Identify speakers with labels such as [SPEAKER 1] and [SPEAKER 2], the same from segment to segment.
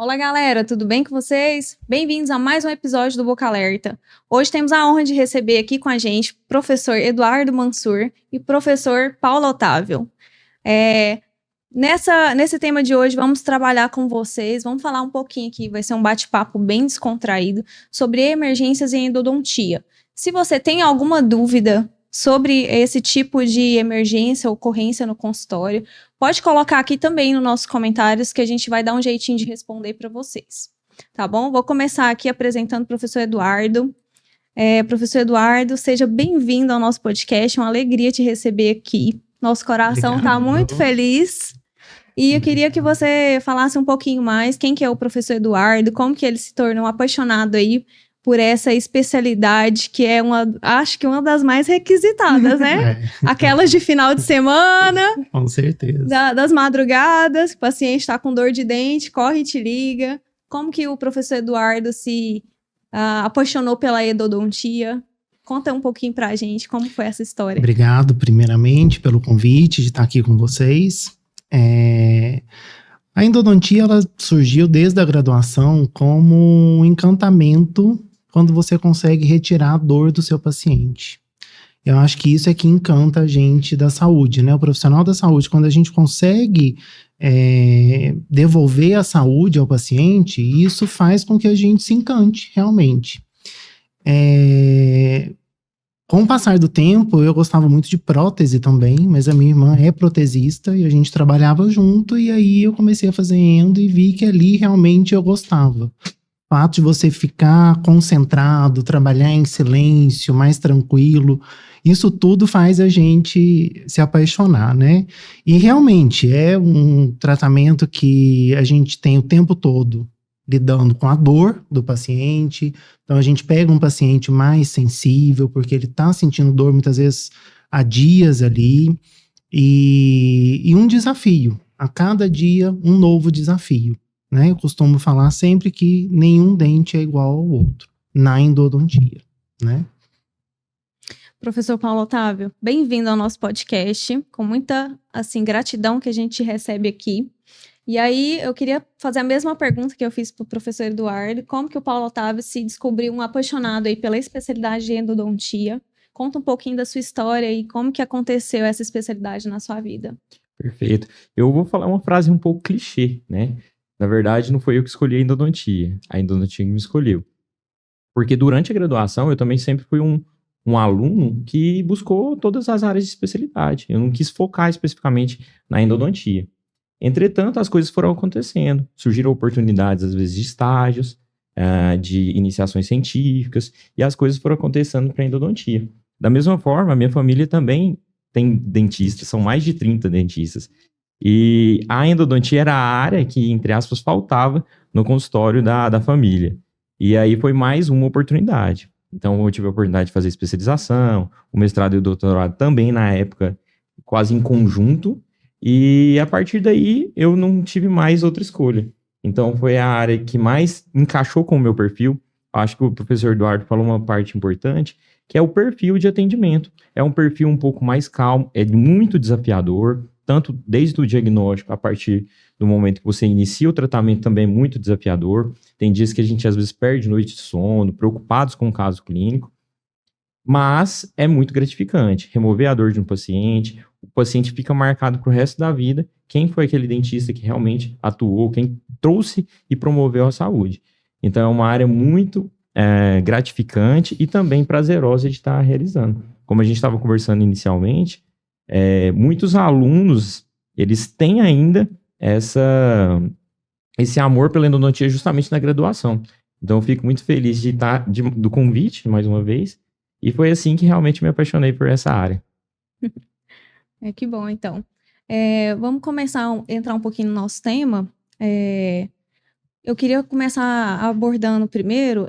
[SPEAKER 1] Olá, galera, tudo bem com vocês? Bem-vindos a mais um episódio do Boca Alerta. Hoje temos a honra de receber aqui com a gente o professor Eduardo Mansur e o professor Paulo Otávio. Nesse tema de hoje, vamos trabalhar com vocês, vamos falar um pouquinho aqui, vai ser um bate-papo bem descontraído sobre emergências em endodontia. Se você tem alguma dúvida sobre esse tipo de emergência, ocorrência no consultório, pode colocar aqui também nos nossos comentários que a gente vai dar um jeitinho de responder para vocês, tá bom? Vou começar aqui apresentando o professor Eduardo. Professor Eduardo, seja bem-vindo ao nosso podcast, é uma alegria te receber aqui. Nosso coração está muito feliz. E eu queria que você falasse um pouquinho mais quem que é o professor Eduardo, como que ele se tornou apaixonado aí por essa especialidade que é acho que uma das mais requisitadas, né? Aquelas de final de semana.
[SPEAKER 2] Com certeza.
[SPEAKER 1] Das madrugadas, que o paciente está com dor de dente, corre e te liga. Como que o professor Eduardo se apaixonou pela endodontia? Conta um pouquinho pra gente como foi essa história.
[SPEAKER 2] Obrigado, primeiramente, pelo convite de estar aqui com vocês. A endodontia, ela surgiu desde a graduação como um encantamento quando você consegue retirar a dor do seu paciente. Eu acho que isso é que encanta a gente da saúde, né? O profissional da saúde, quando a gente consegue devolver a saúde ao paciente, isso faz com que a gente se encante, realmente. Com o passar do tempo, eu gostava muito de prótese também, mas a minha irmã é protesista e a gente trabalhava junto, e aí eu comecei a fazer endo e vi que ali realmente eu gostava. O fato de você ficar concentrado, trabalhar em silêncio, mais tranquilo, isso tudo faz a gente se apaixonar, né? E realmente é um tratamento que a gente tem o tempo todo lidando com a dor do paciente. Então a gente pega um paciente mais sensível, porque ele está sentindo dor muitas vezes há dias ali, e um desafio, a cada dia um novo desafio, né? Eu costumo falar sempre que nenhum dente é igual ao outro na endodontia, né?
[SPEAKER 1] Professor Paulo Otávio, bem-vindo ao nosso podcast, com muita, gratidão que a gente recebe aqui. E aí, eu queria fazer a mesma pergunta que eu fiz para o professor Eduardo, como que o Paulo Otávio se descobriu um apaixonado aí pela especialidade de endodontia? Conta um pouquinho da sua história e como que aconteceu essa especialidade na sua vida.
[SPEAKER 3] Perfeito. Eu vou falar uma frase um pouco clichê, né? Na verdade, não foi eu que escolhi a endodontia que me escolheu. Porque durante a graduação, eu também sempre fui um aluno que buscou todas as áreas de especialidade. Eu não quis focar especificamente na endodontia. Entretanto, as coisas foram acontecendo. Surgiram oportunidades, às vezes, de estágios, de iniciações científicas, e as coisas foram acontecendo para a endodontia. Da mesma forma, a minha família também tem dentistas, são mais de 30 dentistas. E a endodontia era a área que, entre aspas, faltava no consultório da família. E aí foi mais uma oportunidade. Então, eu tive a oportunidade de fazer especialização, o mestrado e o doutorado também, na época, quase em conjunto. E a partir daí, eu não tive mais outra escolha. Então, foi a área que mais encaixou com o meu perfil. Acho que o professor Eduardo falou uma parte importante, que é o perfil de atendimento. É um perfil um pouco mais calmo, é muito desafiador, tanto desde o diagnóstico, a partir do momento que você inicia o tratamento, também é muito desafiador. Tem dias que a gente, às vezes, perde noite de sono, preocupados com o caso clínico. Mas é muito gratificante remover a dor de um paciente. O paciente fica marcado para o resto da vida quem foi aquele dentista que realmente atuou, quem trouxe e promoveu a saúde. Então é uma área muito gratificante e também prazerosa de estar realizando. Como a gente estava conversando inicialmente, muitos alunos, eles têm ainda esse amor pela endodontia justamente na graduação. Então eu fico muito feliz do convite, mais uma vez, e foi assim que realmente me apaixonei por essa área.
[SPEAKER 1] Que bom, então. Vamos começar a entrar um pouquinho no nosso tema. Eu queria começar abordando primeiro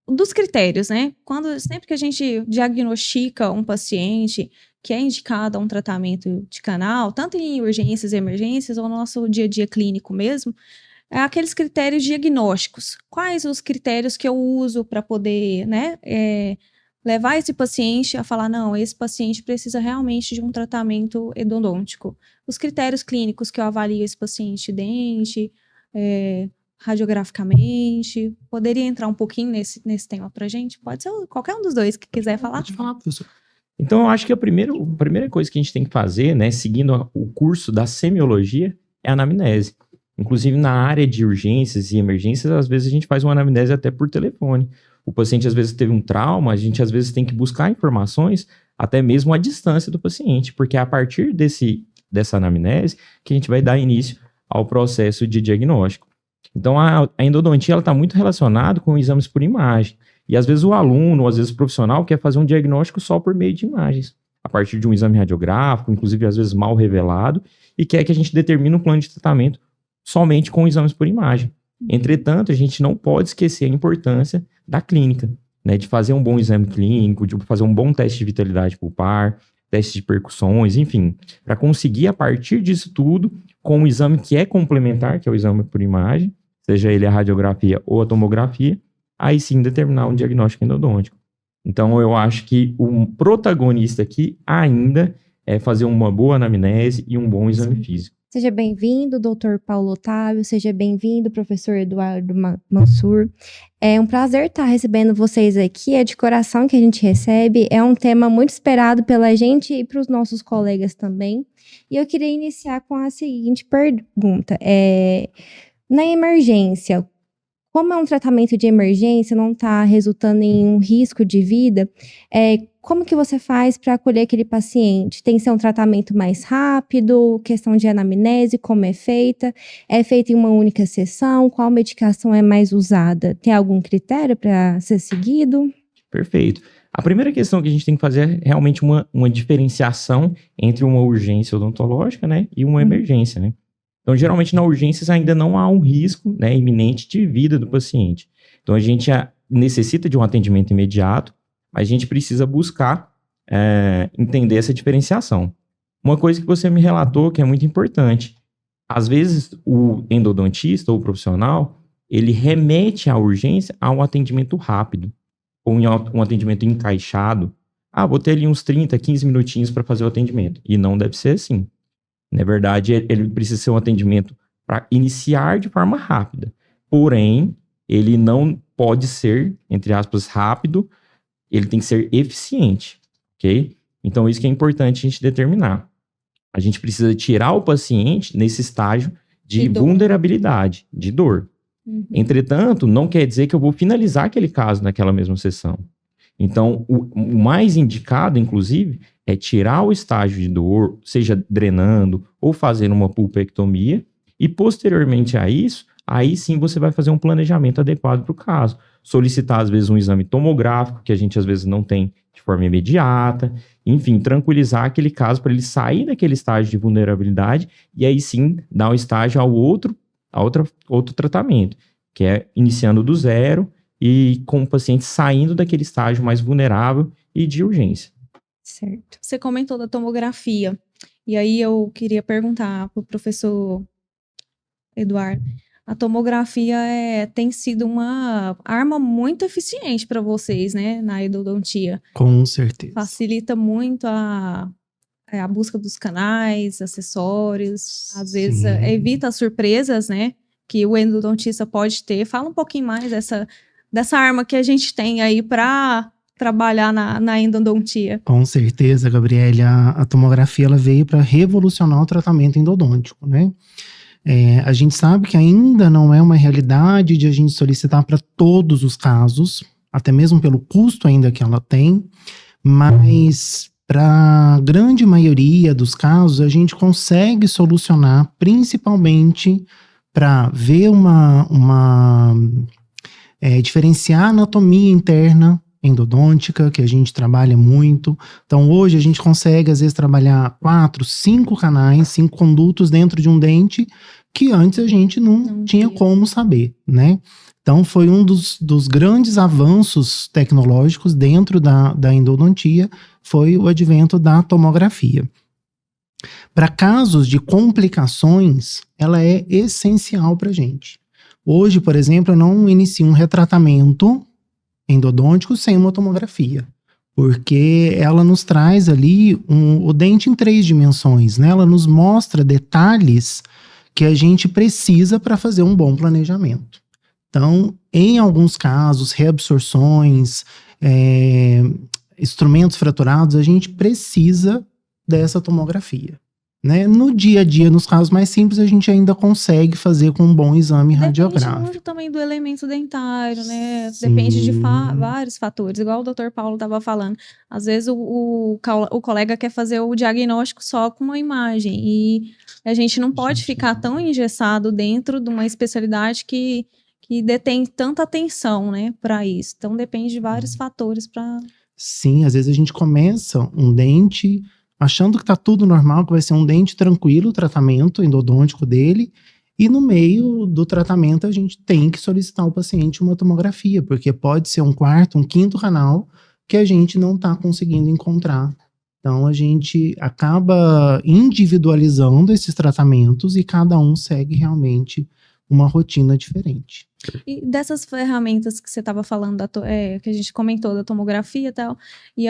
[SPEAKER 1] dos critérios, né? Sempre que a gente diagnostica um paciente que é indicado a um tratamento de canal, tanto em urgências e emergências, ou no nosso dia a dia clínico mesmo, aqueles critérios diagnósticos. Quais os critérios que eu uso para poder, né, levar esse paciente a falar, não, esse paciente precisa realmente de um tratamento endodôntico. Os critérios clínicos que eu avalio esse paciente, dente, radiograficamente? Poderia entrar um pouquinho nesse tema pra gente? Pode ser qualquer um dos dois que quiser falar.
[SPEAKER 2] Pode falar, professor.
[SPEAKER 3] Então, eu acho que a primeira coisa que a gente tem que fazer, né, seguindo o curso da semiologia, é a anamnese. Inclusive, na área de urgências e emergências, às vezes a gente faz uma anamnese até por telefone. O paciente, às vezes, teve um trauma, a gente, às vezes, tem que buscar informações até mesmo à distância do paciente, porque é a partir dessa anamnese que a gente vai dar início ao processo de diagnóstico. Então, a endodontia está muito relacionada com exames por imagem. E, às vezes, o aluno, ou às vezes o profissional, quer fazer um diagnóstico só por meio de imagens, a partir de um exame radiográfico, inclusive, às vezes, mal revelado, e quer que a gente determine um plano de tratamento somente com exames por imagem. Entretanto, a gente não pode esquecer a importância da clínica, né, de fazer um bom exame clínico, de fazer um bom teste de vitalidade pulpar, teste de percussões, enfim, para conseguir, a partir disso tudo, com um exame que é complementar, que é o exame por imagem, seja ele a radiografia ou a tomografia, aí sim determinar um diagnóstico endodôntico. Então, eu acho que o protagonista aqui ainda é fazer uma boa anamnese e um bom exame físico.
[SPEAKER 4] Seja bem-vindo, Dr. Paulo Otávio, seja bem-vindo, professor Eduardo Mansur. É um prazer estar recebendo vocês aqui, é de coração que a gente recebe, é um tema muito esperado pela gente e para os nossos colegas também. E eu queria iniciar com a seguinte pergunta, na emergência, como é um tratamento de emergência, não está resultando em um risco de vida, como que você faz para acolher aquele paciente? Tem que ser um tratamento mais rápido, questão de anamnese, como é feita? É feita em uma única sessão? Qual medicação é mais usada? Tem algum critério para ser seguido?
[SPEAKER 3] Perfeito. A primeira questão que a gente tem que fazer é realmente uma diferenciação entre uma urgência odontológica, né, e uma emergência, né? Então, geralmente, na urgência ainda não há um risco, né, iminente de vida do paciente. Então, a gente necessita de um atendimento imediato, mas a gente precisa buscar entender essa diferenciação. Uma coisa que você me relatou que é muito importante, às vezes o endodontista ou o profissional, ele remete a urgência a um atendimento rápido, ou um atendimento encaixado. Vou ter ali uns 30, 15 minutinhos para fazer o atendimento. E não deve ser assim. Na verdade, ele precisa ser um atendimento para iniciar de forma rápida. Porém, ele não pode ser, entre aspas, rápido, ele tem que ser eficiente, ok? Então, isso que é importante a gente determinar. A gente precisa tirar o paciente nesse estágio de vulnerabilidade, de dor. Entretanto, não quer dizer que eu vou finalizar aquele caso naquela mesma sessão. Então, o mais indicado, inclusive, é tirar o estágio de dor, seja drenando ou fazendo uma pulpectomia, e posteriormente a isso, aí sim você vai fazer um planejamento adequado para o caso. Solicitar, às vezes, um exame tomográfico, que a gente, às vezes, não tem de forma imediata. Enfim, tranquilizar aquele caso para ele sair daquele estágio de vulnerabilidade e aí sim dar um estágio a outro tratamento, que é iniciando do zero e com o paciente saindo daquele estágio mais vulnerável e de urgência.
[SPEAKER 1] Certo. Você comentou da tomografia. E aí eu queria perguntar para o professor Eduardo. A tomografia tem sido uma arma muito eficiente para vocês, né, na endodontia.
[SPEAKER 2] Com certeza.
[SPEAKER 1] Facilita muito a busca dos canais, acessórios, às vezes evita as surpresas, né, que o endodontista pode ter. Fala um pouquinho mais dessa arma que a gente tem aí para trabalhar na endodontia.
[SPEAKER 2] Com certeza, Gabriele. A tomografia ela veio para revolucionar o tratamento endodôntico, né? A gente sabe que ainda não é uma realidade de a gente solicitar para todos os casos, até mesmo pelo custo ainda que ela tem, mas para a grande maioria dos casos a gente consegue solucionar, principalmente para ver diferenciar a anatomia interna endodôntica, que a gente trabalha muito. Então, hoje a gente consegue, às vezes, trabalhar 4, 5 canais, 5 condutos dentro de um dente, que antes a gente não tinha como saber, né? Então, foi um dos grandes avanços tecnológicos dentro da endodontia, foi o advento da tomografia. Para casos de complicações, ela é essencial para a gente. Hoje, por exemplo, eu não inicio um retratamento endodôntico sem uma tomografia, porque ela nos traz ali o dente em 3 dimensões, né? Ela nos mostra detalhes que a gente precisa para fazer um bom planejamento. Então, em alguns casos, reabsorções, instrumentos fraturados, a gente precisa dessa tomografia. Né? No dia a dia, nos casos mais simples, a gente ainda consegue fazer com um bom exame radiográfico.
[SPEAKER 1] Depende muito também do elemento dentário, né?
[SPEAKER 2] Sim.
[SPEAKER 1] Depende de vários fatores, igual o Dr. Paulo estava falando. Às vezes o colega quer fazer o diagnóstico só com uma imagem e a gente não pode ficar tão engessado dentro de uma especialidade que detém tanta atenção, né, para isso. Então depende de vários fatores para...
[SPEAKER 2] Sim, às vezes a gente começa um dente achando que tá tudo normal, que vai ser um dente tranquilo, o tratamento endodôntico dele, e no meio do tratamento a gente tem que solicitar ao paciente uma tomografia, porque pode ser um quarto, um quinto canal que a gente não tá conseguindo encontrar. Então a gente acaba individualizando esses tratamentos e cada um segue realmente uma rotina diferente.
[SPEAKER 1] E dessas ferramentas que você estava falando, que a gente comentou da tomografia e tal, e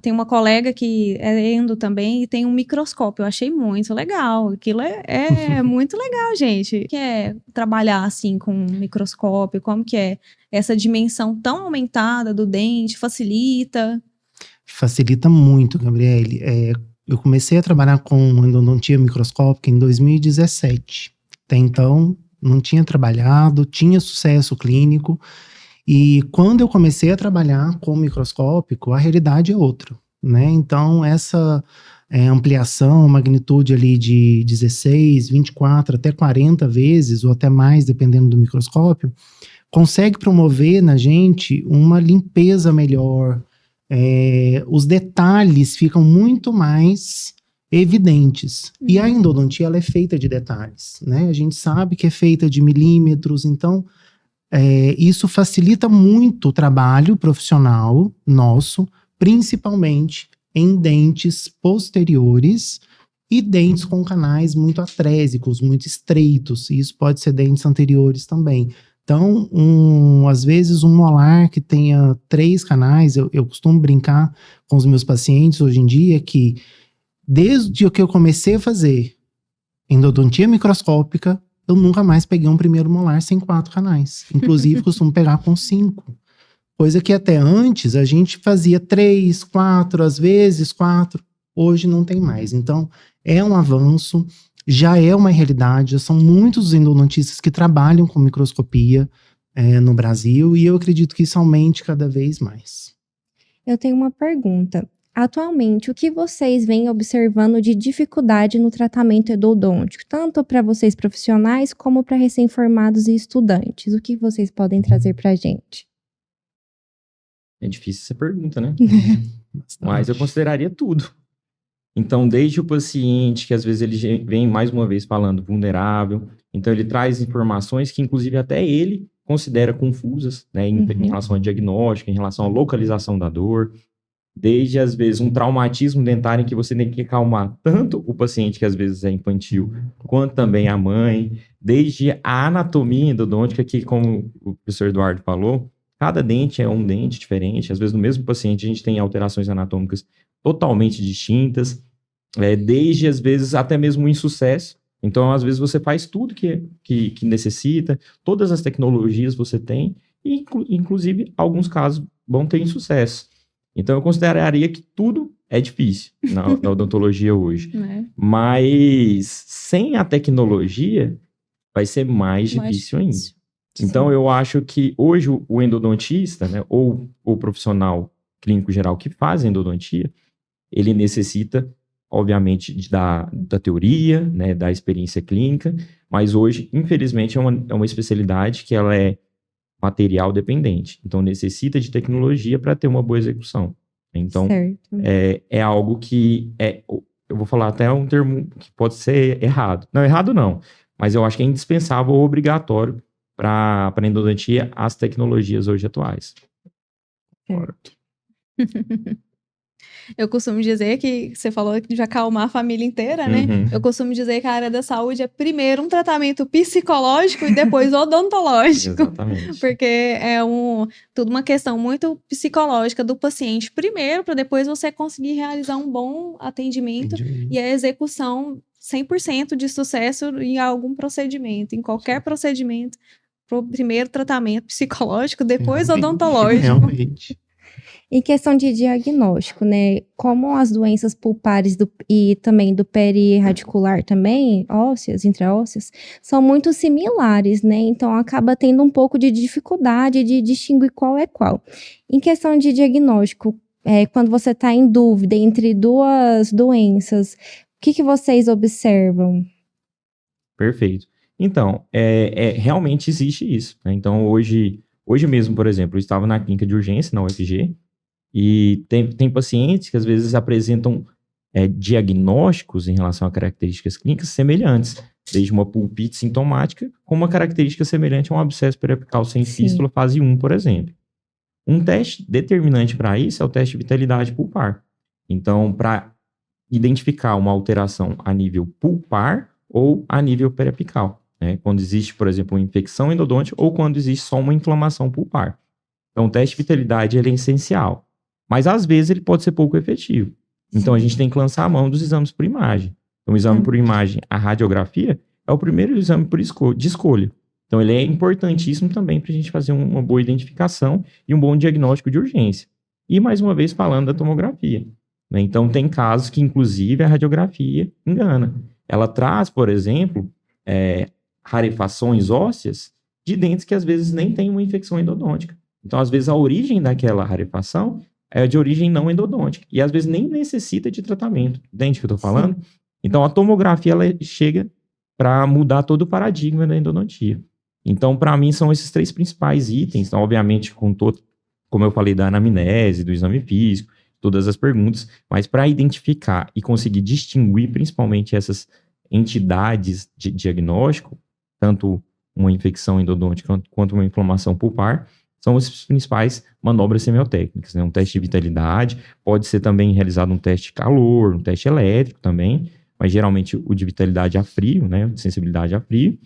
[SPEAKER 1] tem uma colega que é endo também e tem um microscópio, eu achei muito legal, aquilo é muito legal, gente. O que é trabalhar assim com um microscópio, como que é essa dimensão tão aumentada do dente, facilita?
[SPEAKER 2] Facilita muito, Gabriele. Eu comecei a trabalhar com endodontia microscópica em 2017, até então não tinha trabalhado, tinha sucesso clínico, e quando eu comecei a trabalhar com microscópico, a realidade é outra, né? Então, essa ampliação, magnitude ali de 16, 24, até 40 vezes, ou até mais, dependendo do microscópio, consegue promover na gente uma limpeza melhor, os detalhes ficam muito mais evidentes. E a endodontia, ela é feita de detalhes, né? A gente sabe que é feita de milímetros, então isso facilita muito o trabalho profissional nosso, principalmente em dentes posteriores e dentes com canais muito atrésicos, muito estreitos. Isso pode ser dentes anteriores também. Então, às vezes um molar que tenha 3 canais, eu costumo brincar com os meus pacientes hoje em dia que desde o que eu comecei a fazer endodontia microscópica, eu nunca mais peguei um primeiro molar sem 4 canais. Inclusive, costumo pegar com 5. Coisa que até antes a gente fazia 3, 4, às vezes 4. Hoje não tem mais. Então, é um avanço, já é uma realidade. Já são muitos endodontistas que trabalham com microscopia no Brasil e eu acredito que isso aumente cada vez mais.
[SPEAKER 4] Eu tenho uma pergunta. Atualmente, o que vocês vêm observando de dificuldade no tratamento endodôntico, tanto para vocês profissionais como para recém-formados e estudantes? O que vocês podem trazer para a gente?
[SPEAKER 3] É difícil essa pergunta, né? Mas eu consideraria tudo. Então, desde o paciente, que às vezes ele vem mais uma vez falando vulnerável, então ele traz informações que inclusive até ele considera confusas, né, em relação a diagnóstico, em relação à localização da dor. Desde, às vezes, um traumatismo dentário em que você tem que acalmar tanto o paciente, que às vezes é infantil, quanto também a mãe. Desde a anatomia endodôntica, que, como o professor Eduardo falou, cada dente é um dente diferente. Às vezes, no mesmo paciente, a gente tem alterações anatômicas totalmente distintas. Desde, às vezes, até mesmo o insucesso. Então, às vezes, você faz tudo que necessita, todas as tecnologias você tem, e, inclusive, alguns casos vão ter insucesso. Então, eu consideraria que tudo é difícil na odontologia hoje. Mas, sem a tecnologia, vai ser mais difícil ainda. Então, eu acho que hoje o endodontista, né, ou o profissional clínico geral que faz endodontia, ele necessita, obviamente, da teoria, né, da experiência clínica, mas hoje, infelizmente, é uma especialidade que ela é material dependente. Então, necessita de tecnologia para ter uma boa execução. Então, é algo que eu vou falar até um termo que pode ser errado. Não, errado não. Mas eu acho que é indispensável ou obrigatório para a endodontia as tecnologias hoje atuais.
[SPEAKER 1] Eu costumo dizer que, você falou de acalmar a família inteira, né? Eu costumo dizer que a área da saúde é primeiro um tratamento psicológico e depois odontológico.
[SPEAKER 3] Exatamente.
[SPEAKER 1] Porque é tudo uma questão muito psicológica do paciente primeiro, para depois você conseguir realizar um bom atendimento e a execução 100% de sucesso em algum procedimento, em qualquer procedimento. Primeiro tratamento psicológico, depois odontológico.
[SPEAKER 2] Realmente.
[SPEAKER 4] Em questão de diagnóstico, né? Como as doenças pulpares e também do perirradicular também, ósseas, intraósseas, são muito similares, né? Então, acaba tendo um pouco de dificuldade de distinguir qual é qual. Em questão de diagnóstico, quando você está em dúvida entre duas doenças, o que vocês observam?
[SPEAKER 3] Perfeito. Então, realmente existe isso, né? Então, hoje mesmo, por exemplo, eu estava na clínica de urgência, na UFG, e tem pacientes que às vezes apresentam diagnósticos em relação a características clínicas semelhantes, desde uma pulpite sintomática com uma característica semelhante a um abscesso periapical sem fístula fase 1, por exemplo. Um teste determinante para isso é o teste de vitalidade pulpar. Então, para identificar uma alteração a nível pulpar ou a nível periapical, né? Quando existe, por exemplo, uma infecção endodôntica ou quando existe só uma inflamação pulpar. Então, o teste de vitalidade ele é essencial. Mas, às vezes, ele pode ser pouco efetivo. Então, a gente tem que lançar a mão dos exames por imagem. Então, o exame por imagem, a radiografia, é o primeiro exame de escolha. Então, ele é importantíssimo também para a gente fazer uma boa identificação e um bom diagnóstico de urgência. E, mais uma vez, falando da tomografia, né? Então, tem casos que, inclusive, a radiografia engana. Ela traz, por exemplo, rarefações ósseas de dentes que, às vezes, nem tem uma infecção endodôntica. Então, às vezes, a origem daquela rarefação é de origem não endodôntica. E, às vezes, nem necessita de tratamento. Entende o que eu estou falando? Sim. Então, a tomografia, ela chega para mudar todo o paradigma da endodontia. Então, para mim, são esses 3 principais itens. Então, obviamente, como eu falei, da anamnese, do exame físico, todas as perguntas, mas para identificar e conseguir distinguir, principalmente essas entidades de diagnóstico, tanto uma infecção endodôntica quanto uma inflamação pulpar, são as principais manobras semiotécnicas, né? Um teste de vitalidade, pode ser também realizado um teste de calor, um teste elétrico também, mas geralmente o de vitalidade a frio, né? De sensibilidade a frio,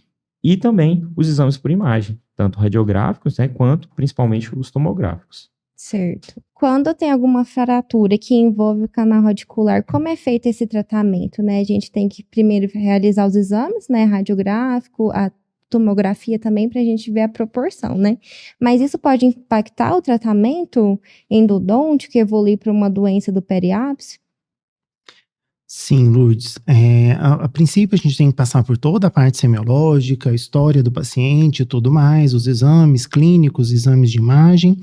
[SPEAKER 3] e também os exames por imagem, tanto radiográficos, né? Quanto principalmente os tomográficos.
[SPEAKER 4] Certo. Quando tem alguma fratura que envolve o canal radicular, como é feito esse tratamento, né? A gente tem que primeiro realizar os exames, né? Radiográfico, a tomografia também, para a gente ver a proporção, né? Mas isso pode impactar o tratamento endodôntico, evoluir para uma doença do periápice?
[SPEAKER 2] Sim, Lourdes. A princípio, a gente tem que passar por toda a parte semiológica, a história do paciente e tudo mais, os exames clínicos, exames de imagem.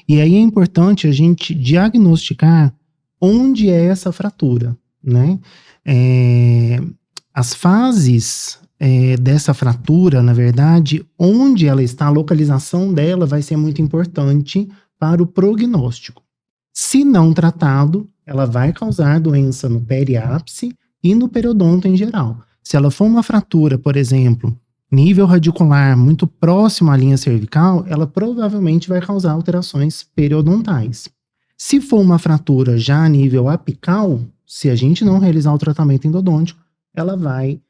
[SPEAKER 2] E aí é importante a gente diagnosticar onde é essa fratura, né? As fases dessa fratura, na verdade, onde ela está, a localização dela vai ser muito importante para o prognóstico. Se não tratado, ela vai causar doença no periápice e no periodonto em geral. Se ela for uma fratura, por exemplo, nível radicular muito próximo à linha cervical, ela provavelmente vai causar alterações periodontais. Se for uma fratura já a nível apical, se a gente não realizar o tratamento endodôntico, ela vai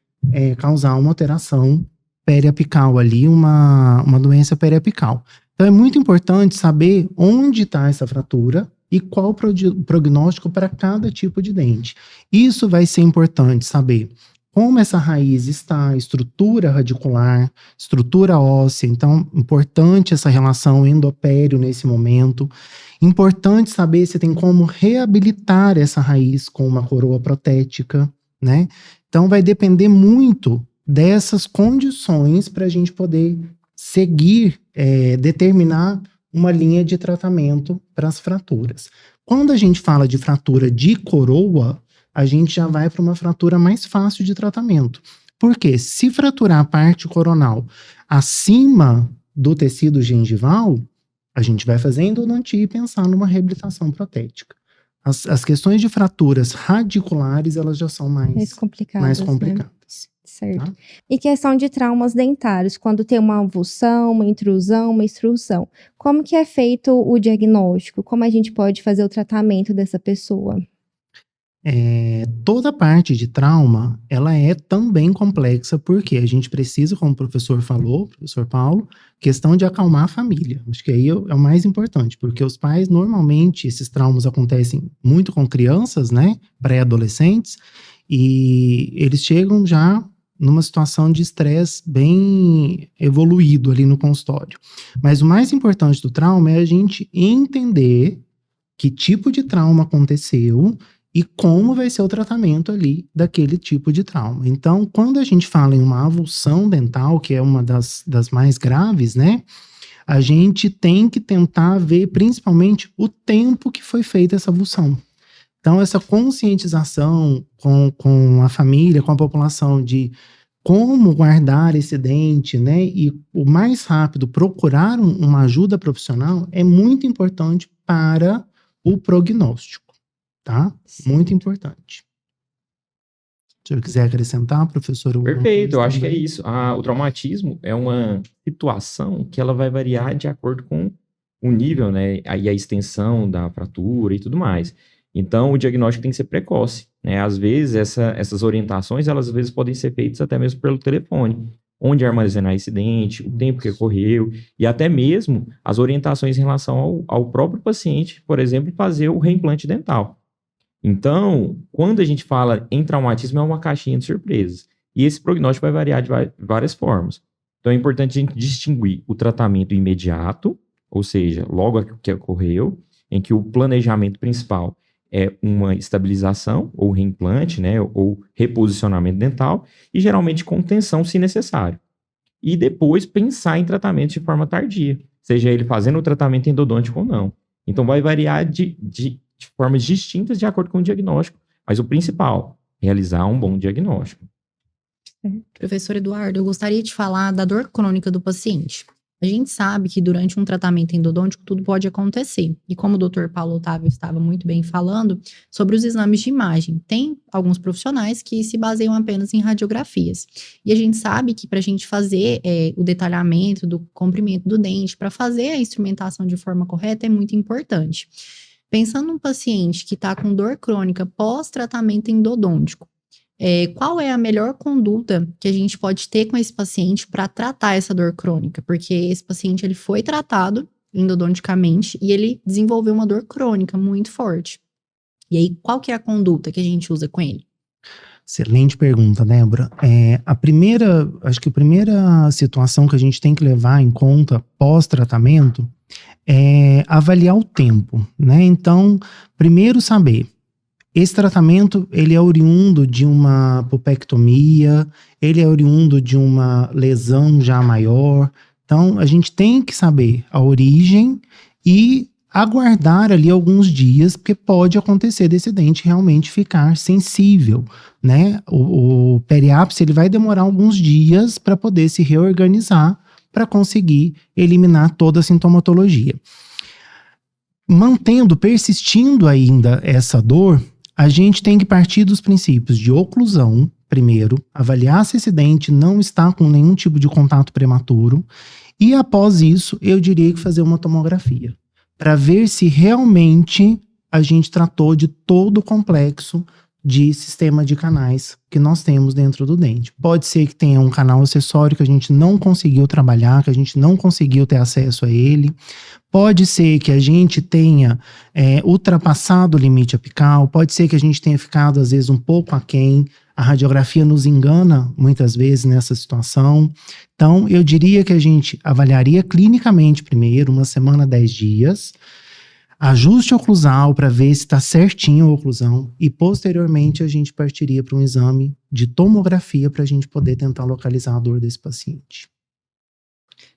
[SPEAKER 2] causar uma alteração periapical ali, uma doença periapical. Então é muito importante saber onde está essa fratura e qual o prognóstico para cada tipo de dente. Isso vai ser importante saber como essa raiz está, estrutura radicular, estrutura óssea. Então, importante essa relação endopério nesse momento. Importante saber se tem como reabilitar essa raiz com uma coroa protética, né? Então, vai depender muito dessas condições para a gente poder seguir, determinar uma linha de tratamento para as fraturas. Quando a gente fala de fratura de coroa, a gente já vai para uma fratura mais fácil de tratamento. Porque se fraturar a parte coronal acima do tecido gengival, a gente vai fazer endodontia e pensar numa reabilitação protética. As questões de fraturas radiculares, elas já são mais complicadas.
[SPEAKER 4] Né? Certo. Tá? E questão de traumas dentários, quando tem uma avulsão, uma intrusão, uma extrusão, como que é feito o diagnóstico? Como a gente pode fazer o tratamento dessa pessoa?
[SPEAKER 2] Toda parte de trauma, ela é também complexa, porque a gente precisa, como o professor falou, professor Paulo, questão de acalmar a família. Acho que aí é o mais importante, porque os pais, normalmente, esses traumas acontecem muito com crianças, né, pré-adolescentes, E eles chegam já numa situação de estresse bem evoluído ali no consultório. Mas o mais importante do trauma é a gente entender que tipo de trauma aconteceu e como vai ser o tratamento ali daquele tipo de trauma. Então, quando a gente fala em uma avulsão dental, que é uma das mais graves, né? A gente tem que tentar ver principalmente o tempo que foi feita essa avulsão. Então, essa conscientização com a família, com a população de como guardar esse dente, né? E o mais rápido procurar uma ajuda profissional é muito importante para o prognóstico, tá? Muito importante. Se eu quiser acrescentar, professor...
[SPEAKER 3] Perfeito, eu acho que é isso. O traumatismo é uma situação que ela vai variar de acordo com o nível, né? E a extensão da fratura e tudo mais. Então, o diagnóstico tem que ser precoce, né? Às vezes, essas orientações, elas às vezes podem ser feitas até mesmo pelo telefone. Onde armazenar esse dente, o tempo que ocorreu, e até mesmo as orientações em relação ao próprio paciente, por exemplo, fazer o reimplante dental. Então, quando a gente fala em traumatismo, é uma caixinha de surpresas. E esse prognóstico vai variar de várias formas. Então, é importante a gente distinguir o tratamento imediato, ou seja, logo que ocorreu, em que o planejamento principal é uma estabilização, ou reimplante, né, ou reposicionamento dental, e geralmente contenção se necessário. E depois pensar em tratamento de forma tardia, seja ele fazendo o tratamento endodôntico ou não. Então vai variar de formas distintas de acordo com o diagnóstico, mas o principal, realizar um bom diagnóstico.
[SPEAKER 5] Professor Eduardo, eu gostaria de falar da dor crônica do paciente. A gente sabe que durante um tratamento endodôntico tudo pode acontecer. E como o Dr. Paulo Otávio estava muito bem falando sobre os exames de imagem, tem alguns profissionais que se baseiam apenas em radiografias. E a gente sabe que para a gente fazer o detalhamento do comprimento do dente, para fazer a instrumentação de forma correta, é muito importante. Pensando num paciente que está com dor crônica pós-tratamento endodôntico, qual é a melhor conduta que a gente pode ter com esse paciente para tratar essa dor crônica? Porque esse paciente ele foi tratado endodonticamente e ele desenvolveu uma dor crônica muito forte. E aí, qual que é a conduta que a gente usa com ele?
[SPEAKER 2] Excelente pergunta, Débora. Acho que a primeira situação que a gente tem que levar em conta pós-tratamento é avaliar o tempo, né? Então, primeiro saber, esse tratamento, ele é oriundo de uma pulpectomia, ele é oriundo de uma lesão já maior. Então, a gente tem que saber a origem e aguardar ali alguns dias, porque pode acontecer desse dente realmente ficar sensível, né? O periápice, ele vai demorar alguns dias para poder se reorganizar, para conseguir eliminar toda a sintomatologia. Persistindo ainda essa dor, a gente tem que partir dos princípios de oclusão, primeiro, avaliar se esse dente não está com nenhum tipo de contato prematuro, e após isso, eu diria que fazer uma tomografia, para ver se realmente a gente tratou de todo o complexo de sistema de canais que nós temos dentro do dente. Pode ser que tenha um canal acessório que a gente não conseguiu trabalhar, que a gente não conseguiu ter acesso a ele. Pode ser que a gente tenha ultrapassado o limite apical, pode ser que a gente tenha ficado, às vezes, um pouco aquém. A radiografia nos engana, muitas vezes, nessa situação. Então, eu diria que a gente avaliaria clinicamente primeiro, uma semana, 10 dias, ajuste oclusal para ver se está certinho a oclusão e, posteriormente, a gente partiria para um exame de tomografia para a gente poder tentar localizar a dor desse paciente.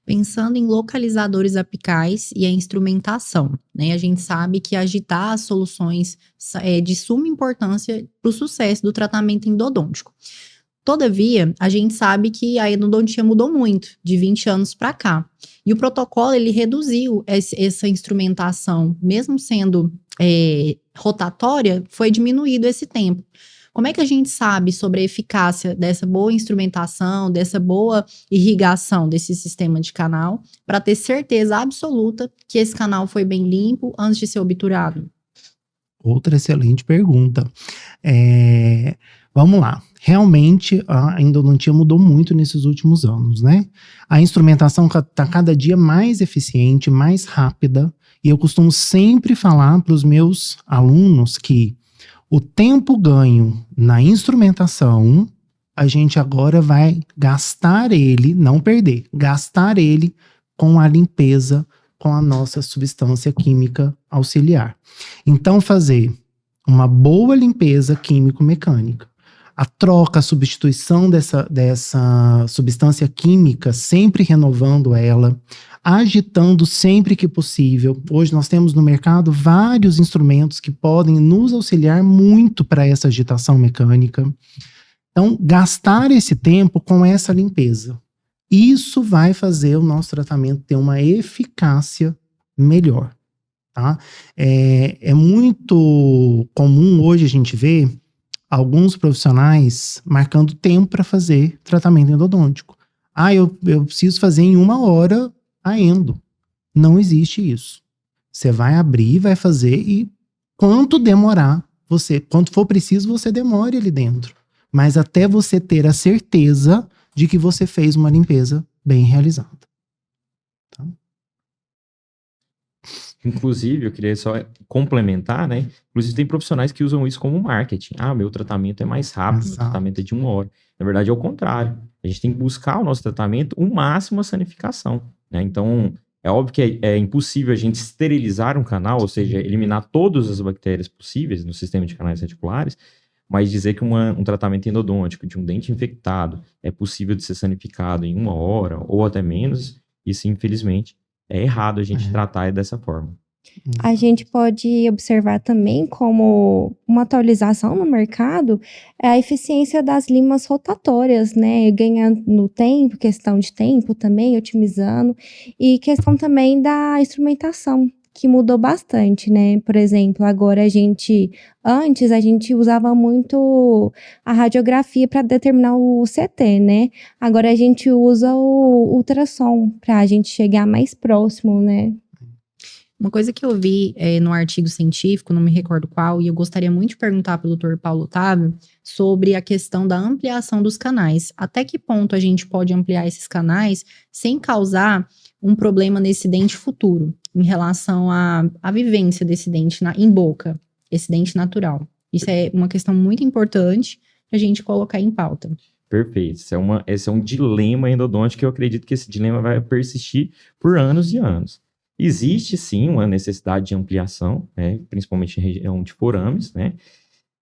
[SPEAKER 5] Pensando em localizadores apicais e a instrumentação, né? A gente sabe que agitar as soluções é de suma importância para o sucesso do tratamento endodôntico. Todavia, a gente sabe que a endodontia mudou muito, de 20 anos para cá. E o protocolo, ele reduziu essa instrumentação, mesmo sendo rotatória, foi diminuído esse tempo. Como é que a gente sabe sobre a eficácia dessa boa instrumentação, dessa boa irrigação desse sistema de canal, para ter certeza absoluta que esse canal foi bem limpo antes de ser obturado?
[SPEAKER 2] Outra excelente pergunta. Vamos lá. Realmente, a endodontia mudou muito nesses últimos anos, né? A instrumentação está cada dia mais eficiente, mais rápida, e eu costumo sempre falar para os meus alunos que O tempo ganho na instrumentação, a gente agora vai gastar ele, não perder, gastar ele com a limpeza, com a nossa substância química auxiliar. Então, fazer uma boa limpeza químico-mecânica. A troca, a substituição dessa substância química, sempre renovando ela, agitando sempre que possível. Hoje nós temos no mercado vários instrumentos que podem nos auxiliar muito para essa agitação mecânica. Então, gastar esse tempo com essa limpeza. Isso vai fazer o nosso tratamento ter uma eficácia melhor. Tá? É muito comum hoje a gente ver alguns profissionais marcando tempo para fazer tratamento endodôntico. Eu preciso fazer em 1 hora a endo. Não existe isso. Você vai abrir, vai fazer e quanto demorar, quanto for preciso, você demore ali dentro. Mas até você ter a certeza de que você fez uma limpeza bem realizada. Tá?
[SPEAKER 3] Inclusive, eu queria só complementar, né? Inclusive, tem profissionais que usam isso como marketing. Meu tratamento é mais rápido, meu tratamento é de 1 hora. Na verdade, é o contrário. A gente tem que buscar o nosso tratamento o máximo a sanificação, né? Então, é óbvio que é impossível a gente esterilizar um canal, ou seja, eliminar todas as bactérias possíveis no sistema de canais reticulares, mas dizer que um tratamento endodôntico de um dente infectado é possível de ser sanificado em 1 hora ou até menos, isso, infelizmente, é errado a gente tratar dessa forma.
[SPEAKER 4] A gente pode observar também como uma atualização no mercado é a eficiência das limas rotatórias, né? Ganhando no tempo, questão de tempo também, otimizando, e questão também da instrumentação, que mudou bastante, né? Por exemplo, agora antes a gente usava muito a radiografia para determinar o CT, né? Agora a gente usa o ultrassom para a gente chegar mais próximo, né?
[SPEAKER 5] Uma coisa que eu vi no artigo científico, não me recordo qual, e eu gostaria muito de perguntar para o Dr. Paulo Otávio sobre a questão da ampliação dos canais. Até que ponto a gente pode ampliar esses canais sem causar um problema nesse dente futuro, em relação à vivência desse dente em boca, esse dente natural? Isso é uma questão muito importante para a gente colocar em pauta.
[SPEAKER 3] Perfeito. Esse é um dilema endodôntico que eu acredito que esse dilema vai persistir por anos e anos. Existe, sim, uma necessidade de ampliação, né, principalmente em região de forames, né,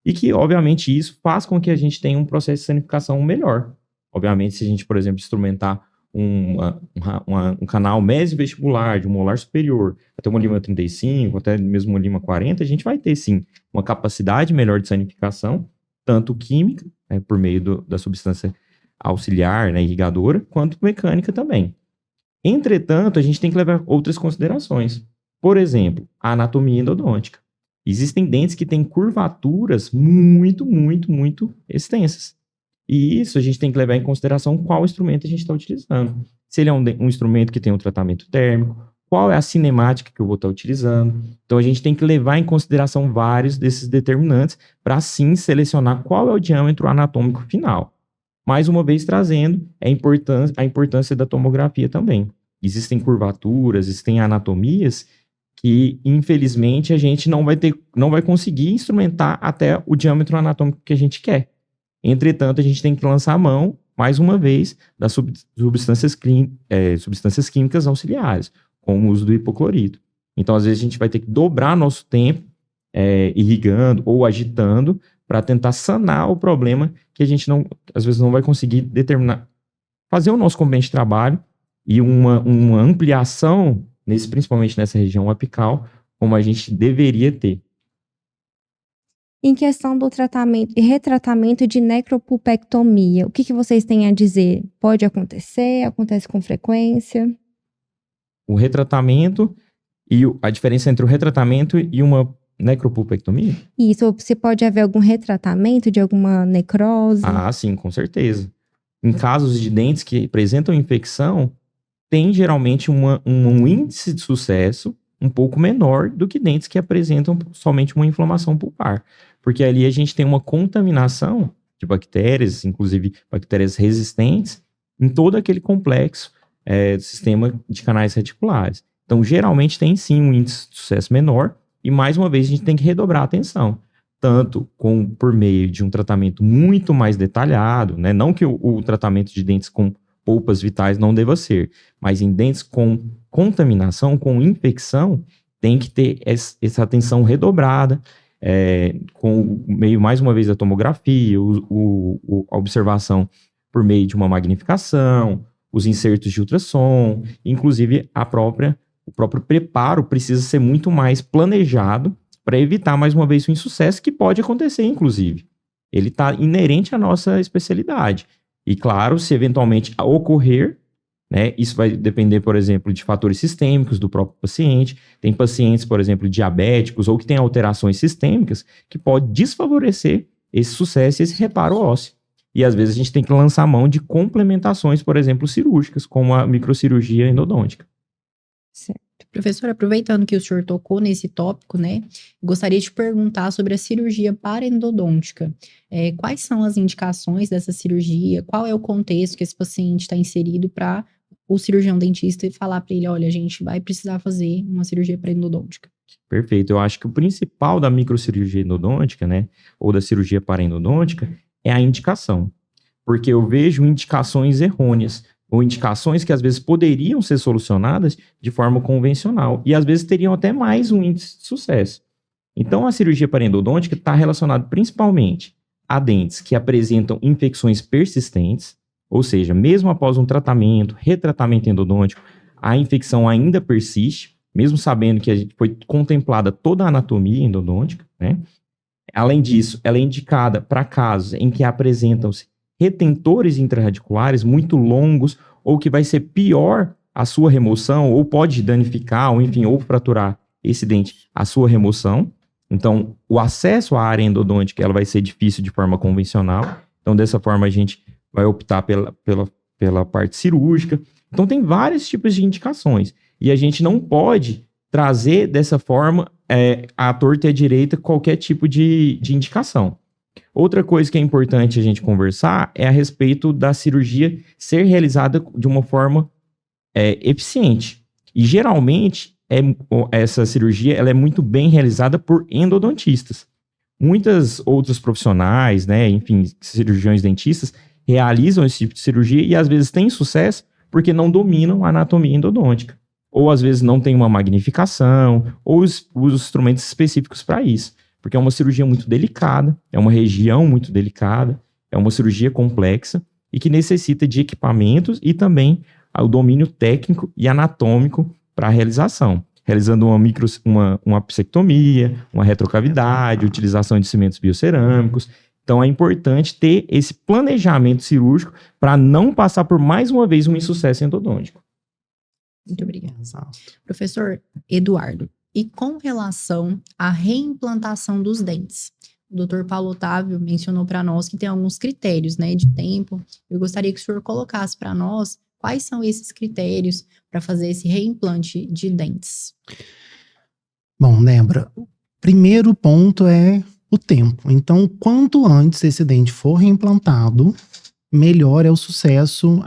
[SPEAKER 3] e que, obviamente, isso faz com que a gente tenha um processo de sanificação melhor. Obviamente, se a gente, por exemplo, instrumentar um canal mesovestibular de um molar superior, até uma lima 35, até mesmo uma lima 40, a gente vai ter, sim, uma capacidade melhor de sanificação, tanto química, né, por meio da substância auxiliar, né, irrigadora, quanto mecânica também. Entretanto, a gente tem que levar outras considerações. Por exemplo, a anatomia endodôntica. Existem dentes que têm curvaturas muito, muito, muito extensas. E isso a gente tem que levar em consideração qual instrumento a gente está utilizando. Se ele é um instrumento que tem um tratamento térmico, qual é a cinemática que eu vou estar utilizando. Então, a gente tem que levar em consideração vários desses determinantes para, sim, selecionar qual é o diâmetro anatômico final. Mais uma vez, trazendo a importância da tomografia também. Existem curvaturas, existem anatomias que, infelizmente, a gente não vai conseguir instrumentar até o diâmetro anatômico que a gente quer. Entretanto, a gente tem que lançar a mão, mais uma vez, das substâncias químicas auxiliares, como o uso do hipoclorito. Então, às vezes, a gente vai ter que dobrar nosso tempo irrigando ou agitando para tentar sanar o problema que a gente às vezes não vai conseguir determinar, fazer o nosso complemento de trabalho e uma ampliação, principalmente nessa região apical, como a gente deveria ter.
[SPEAKER 4] Em questão do tratamento e retratamento de necropulpectomia, o que vocês têm a dizer? Pode acontecer? Acontece com frequência?
[SPEAKER 3] O retratamento e a diferença entre o retratamento e uma necropulpectomia?
[SPEAKER 4] Isso, se pode haver algum retratamento de alguma necrose?
[SPEAKER 3] Sim, com certeza. Em casos de dentes que apresentam infecção, tem geralmente um índice de sucesso um pouco menor do que dentes que apresentam somente uma inflamação pulpar. Porque ali a gente tem uma contaminação de bactérias, inclusive bactérias resistentes, em todo aquele complexo sistema de canais reticulares. Então, geralmente tem sim um índice de sucesso menor, e mais uma vez a gente tem que redobrar a atenção. tanto por meio de um tratamento muito mais detalhado, né? Não que o tratamento de dentes com polpas vitais não deva ser, mas em dentes com contaminação, com infecção, tem que ter essa atenção redobrada, com o meio, mais uma vez, da tomografia, a observação por meio de uma magnificação, os insertos de ultrassom, inclusive o próprio preparo precisa ser muito mais planejado para evitar, mais uma vez, o insucesso que pode acontecer, inclusive. Ele está inerente à nossa especialidade. E, claro, se eventualmente ocorrer, né, isso vai depender, por exemplo, de fatores sistêmicos do próprio paciente. Tem pacientes, por exemplo, diabéticos ou que têm alterações sistêmicas que pode desfavorecer esse sucesso e esse reparo ósseo. E, às vezes, a gente tem que lançar mão de complementações, por exemplo, cirúrgicas, como a microcirurgia endodôntica.
[SPEAKER 4] Certo.
[SPEAKER 5] Professor, aproveitando que o senhor tocou nesse tópico, né, gostaria de perguntar sobre a cirurgia parendodôntica. Quais são as indicações dessa cirurgia? Qual é o contexto que esse paciente está inserido para o cirurgião dentista falar para ele, olha, a gente vai precisar fazer uma cirurgia parendodôntica?
[SPEAKER 3] Perfeito. Eu acho que o principal da microcirurgia endodôntica, né, ou da cirurgia parendodôntica, é a indicação. Porque eu vejo indicações errôneas, ou indicações que às vezes poderiam ser solucionadas de forma convencional e às vezes teriam até mais um índice de sucesso. Então, a cirurgia parendodôntica está relacionada principalmente a dentes que apresentam infecções persistentes, ou seja, mesmo após um tratamento, retratamento endodôntico, a infecção ainda persiste, mesmo sabendo que foi contemplada toda a anatomia endodôntica, né? Além disso, ela é indicada para casos em que apresentam-se retentores intrarradiculares muito longos, ou que vai ser pior a sua remoção, ou pode danificar, ou enfim, ou fraturar esse dente, a sua remoção. Então, o acesso à área endodôntica ela vai ser difícil de forma convencional. Então, dessa forma, a gente vai optar pela parte cirúrgica. Então, tem vários tipos de indicações. E a gente não pode trazer dessa forma à torta e à direita qualquer tipo de indicação. Outra coisa que é importante a gente conversar é a respeito da cirurgia ser realizada de uma forma eficiente. E geralmente, essa cirurgia ela é muito bem realizada por endodontistas. Muitos outros profissionais, né, enfim, cirurgiões dentistas, realizam esse tipo de cirurgia e às vezes têm sucesso porque não dominam a anatomia endodôntica. Ou às vezes não tem uma magnificação, ou os instrumentos específicos para isso. Porque é uma cirurgia muito delicada, é uma região muito delicada, é uma cirurgia complexa e que necessita de equipamentos e também o domínio técnico e anatômico para a realização. Realizando uma apsectomia, uma retrocavidade, utilização de cimentos biocerâmicos. Então é importante ter esse planejamento cirúrgico para não passar por mais uma vez um insucesso endodôntico.
[SPEAKER 5] Muito obrigada.
[SPEAKER 2] Exato.
[SPEAKER 5] Professor Eduardo, e com relação à reimplantação dos dentes? O Dr. Paulo Otávio mencionou para nós que tem alguns critérios, né, de tempo. Eu gostaria que o senhor colocasse para nós quais são esses critérios para fazer esse reimplante de dentes.
[SPEAKER 2] Bom, Débora, o primeiro ponto é o tempo. Então, quanto antes esse dente for reimplantado, melhor é o sucesso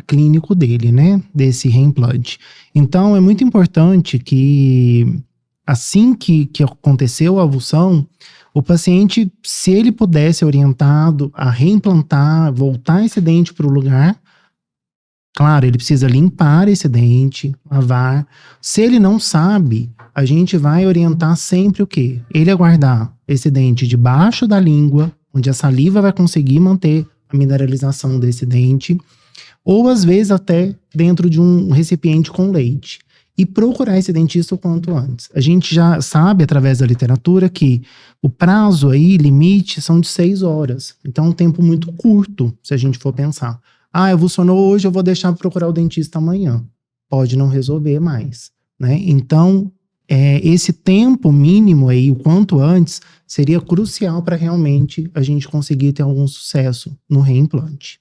[SPEAKER 2] clínico dele, né? Desse reimplante. Então, é muito importante que assim que aconteceu a avulsão, o paciente, se ele puder ser orientado a reimplantar, voltar esse dente para o lugar, claro, ele precisa limpar esse dente, lavar. Se ele não sabe, a gente vai orientar sempre o quê? Ele aguardar esse dente debaixo da língua, onde a saliva vai conseguir manter a mineralização desse dente, ou às vezes até dentro de um recipiente com leite. E procurar esse dentista o quanto antes. A gente já sabe, através da literatura, que o prazo aí, limite, são de 6 horas. Então, é um tempo muito curto, se a gente for pensar. Avulsionou hoje, eu vou deixar para procurar o dentista amanhã. Pode não resolver mais, né? Então, esse tempo mínimo aí, o quanto antes, seria crucial para realmente a gente conseguir ter algum sucesso no reimplante.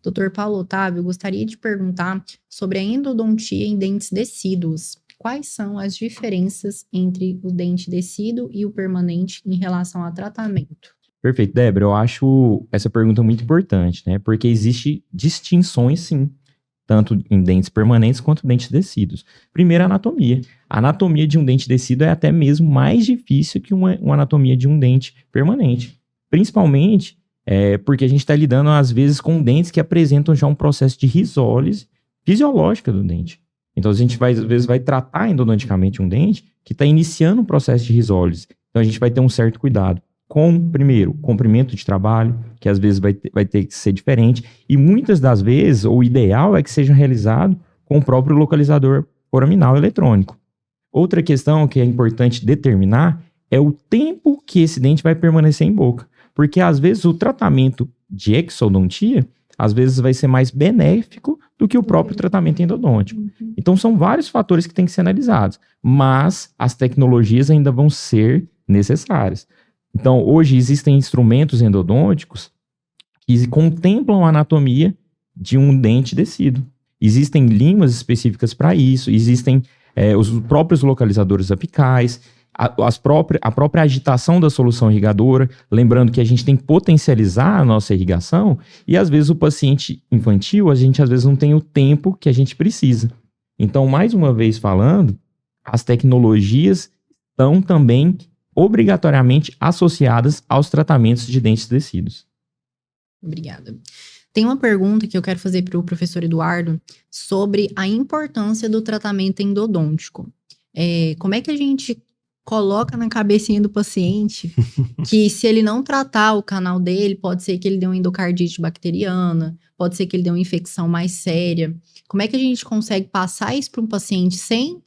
[SPEAKER 5] Dr. Paulo Otávio, gostaria de perguntar sobre a endodontia em dentes decíduos. Quais são as diferenças entre o dente decíduo e o permanente em relação ao tratamento?
[SPEAKER 3] Perfeito, Débora, eu acho essa pergunta muito importante, né? Porque existem distinções, sim, tanto em dentes permanentes quanto dentes descidos. Primeiro, a anatomia. A anatomia de um dente descido é até mesmo mais difícil que uma anatomia de um dente permanente. Principalmente porque a gente está lidando, às vezes, com dentes que apresentam já um processo de risólise fisiológica do dente. Então, a gente às vezes vai tratar endodonticamente um dente que está iniciando um processo de risólise. Então, a gente vai ter um certo cuidado com, primeiro, comprimento de trabalho, que às vezes vai ter que ser diferente, e muitas das vezes, o ideal é que seja realizado com o próprio localizador foraminal eletrônico. Outra questão que é importante determinar é o tempo que esse dente vai permanecer em boca, porque às vezes o tratamento de exodontia, às vezes vai ser mais benéfico do que o próprio tratamento endodôntico. Então são vários fatores que têm que ser analisados, mas as tecnologias ainda vão ser necessárias. Então, hoje existem instrumentos endodônticos que contemplam a anatomia de um dente descido. Existem línguas específicas para isso, existem os próprios localizadores apicais, a própria agitação da solução irrigadora, lembrando que a gente tem que potencializar a nossa irrigação, e às vezes o paciente infantil, a gente às vezes não tem o tempo que a gente precisa. Então, mais uma vez falando, as tecnologias estão também obrigatoriamente associadas aos tratamentos de dentes descidos.
[SPEAKER 5] Obrigada. Tem uma pergunta que eu quero fazer para o professor Eduardo sobre a importância do tratamento endodôntico. Como é que a gente coloca na cabecinha do paciente que se ele não tratar o canal dele, pode ser que ele dê uma endocardite bacteriana, pode ser que ele dê uma infecção mais séria. Como é que a gente consegue passar isso para um paciente sem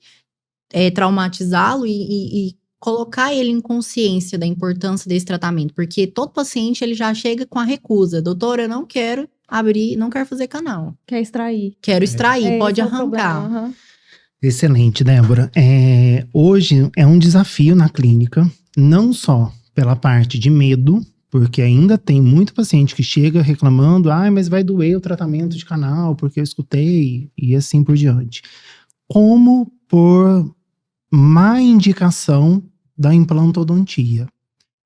[SPEAKER 5] traumatizá-lo e colocar ele em consciência da importância desse tratamento? Porque todo paciente, ele já chega com a recusa. Doutora, eu não quero abrir, não quero fazer canal.
[SPEAKER 1] Quer extrair.
[SPEAKER 5] Quero extrair, pode arrancar.
[SPEAKER 1] Uhum.
[SPEAKER 2] Excelente, Débora. Hoje é um desafio na clínica, não só pela parte de medo, porque ainda tem muito paciente que chega reclamando, mas vai doer o tratamento de canal, porque eu escutei, e assim por diante. Como por má indicação da implantodontia.